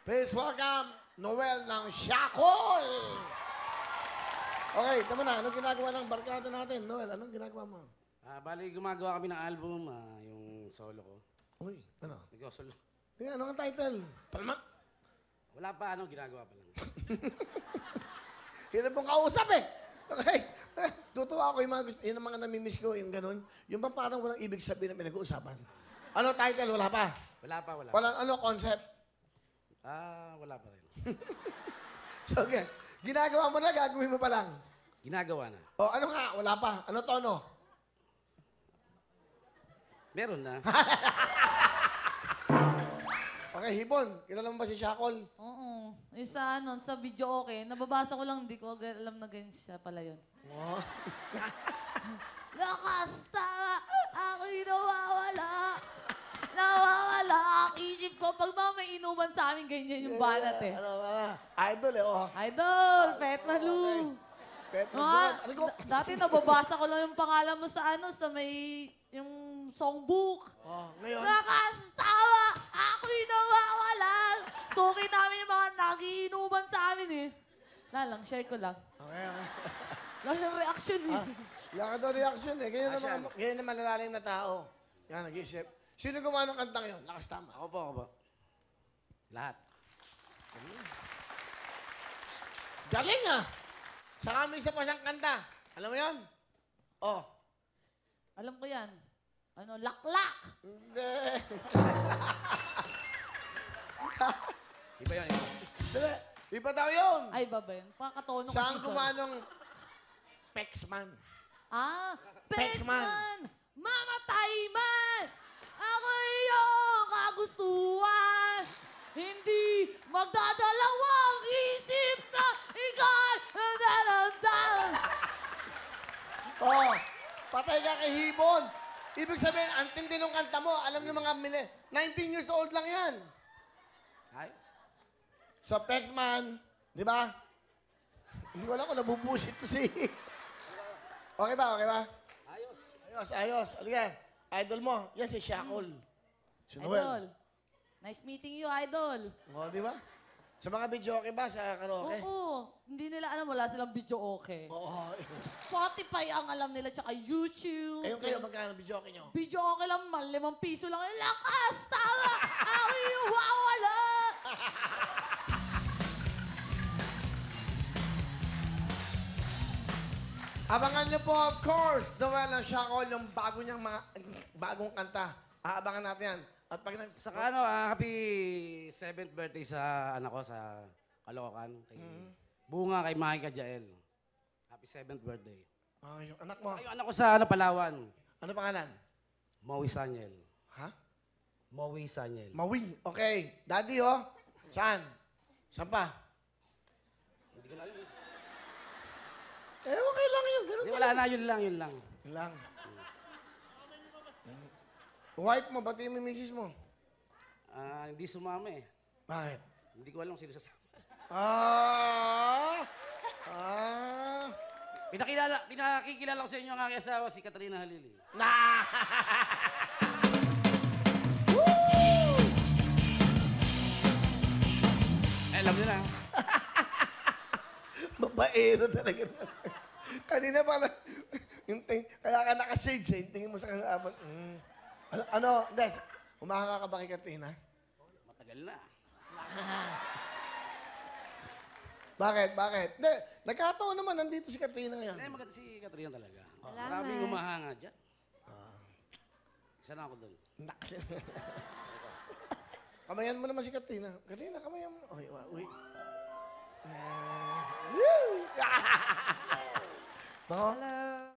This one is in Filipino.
Please welcome Noel ng Shakol! Okay, tama na. Anong ginagawa ng barkada natin? Noel, anong ginagawa mo? Bali, gumagawa kami ng album, yung solo ko. Uy, ano? Nag-solo. Tingnan, ano ang title? Palma? Wala pa, ginagawa pa lang. Hirap pong kausap eh. Okay. Tutuwa ako yung mga gusto, yun ang mga namimiss ko, yung ganun. Yung ba parang walang ibig sabihin na pinag-uusapan? Ano title? Wala pa? Wala pa. Walang ano concept? Wala pa rin. So, okay. Ginagawa mo na, gagawin mo pa lang. Ginagawa na. O, ano nga? Wala pa. Ano tono? Meron na. Okay, Hipon. Kilala mo ba si Shakol? Oo. Isa, sa video okay. Nababasa ko lang, hindi ko alam na ganyan siya pala yun. Oh. Lakas tama! Ako'y nawawala! Nawawala ang isip ko. Pag mga may inuman sa amin, ganyan yung banat eh. Idol eh, oh. Idol! Pet Malu! Pet Ano ko? Dati nababasa ko lang yung pangalan mo sa sa may yung songbook. Oh, ngayon? Lakas tawa! Ako'y nawawala! Suki namin yung mga nagiinuman sa amin eh. Lang, share ko lang. Okay. Lang yung reaction eh. Wala ka daw reaction eh. Ganyan naman malalalim na tao. Yan, nag-iisip. Sino gumawa ng kantang yun? Lakas tama. Ako po. Lahat. Galing ah! Saka may isa pa siyang kanta. Alam mo yan? Oh. Alam ko yan. Laklak! Hindi. Iba yun. Dali. Iba daw yun. Ay, baba yun. Pakatono ko. Siya ang gumawa ng Pexman. Pexman! Mamatay man! Ako iyong kagustuhan! Hindi magdadalawang isip na ikay nanaramdam! Oh, patay ka kay Hipon. Ibig sabihin, ang tindi ng kanta mo, alam ng mga 19 years old lang yan. Ay. So, Pexman, di ba? Hindi ko alam kung nabubusit to si... Okay ba? Ayos. Halika. Idol mo, yan si Shakol. Si Noel. Idol. Nice meeting you, Idol. O, di ba? Sa mga video okay ba? Sa karaoke? Oo. Hindi nila alam, wala silang video okay. Oo. Spotify ang alam nila, tsaka YouTube. Ayun kayo, magkano video okay nyo? Video okay lang, 5 piso lang. Lakas! Tama! Ako yung wawala! Abangan nyo po, of course, Noel ng Shakol, yung bago niyang bagong kanta. Aabangan natin yan. At pag Saka happy 7th birthday sa anak ko sa Caloocan. Kay Bunga, kay Maki Kajael. Happy 7th birthday. yung anak mo. Ay, yung anak ko sa Palawan. Ano pangalan? Maui Sanyel. Ha? Maui Sanyel. Mawi. Okay. Daddy, oh. Saan? Saan pa? Hindi ko na alam. Okay lang yun. Ganun Hindi, wala na. Yun lang. Yun lang. White mo, ba't yung misis mo? Hindi sumama eh. Bakit? Hindi ko alam sino sasama. Pinakikilala ko sa inyo ang aking asawa, si Katrina Halili. Nah! Alam nyo na. Babaero talaga. Kanina pala, kaya ka naka-shades eh, tingin mo sa kanyang abang. Des, humahanga ka ba kay Katrina? Matagal na. Bakit? Hindi, nagkataon naman, nandito si Katrina ngayon. Hindi, maganda si Katrina talaga. Salamat. Maraming humahanga dyan. Isa na ako doon. Kamayan mo naman si Katrina. Katrina, kamayan mo. Uy. Bango?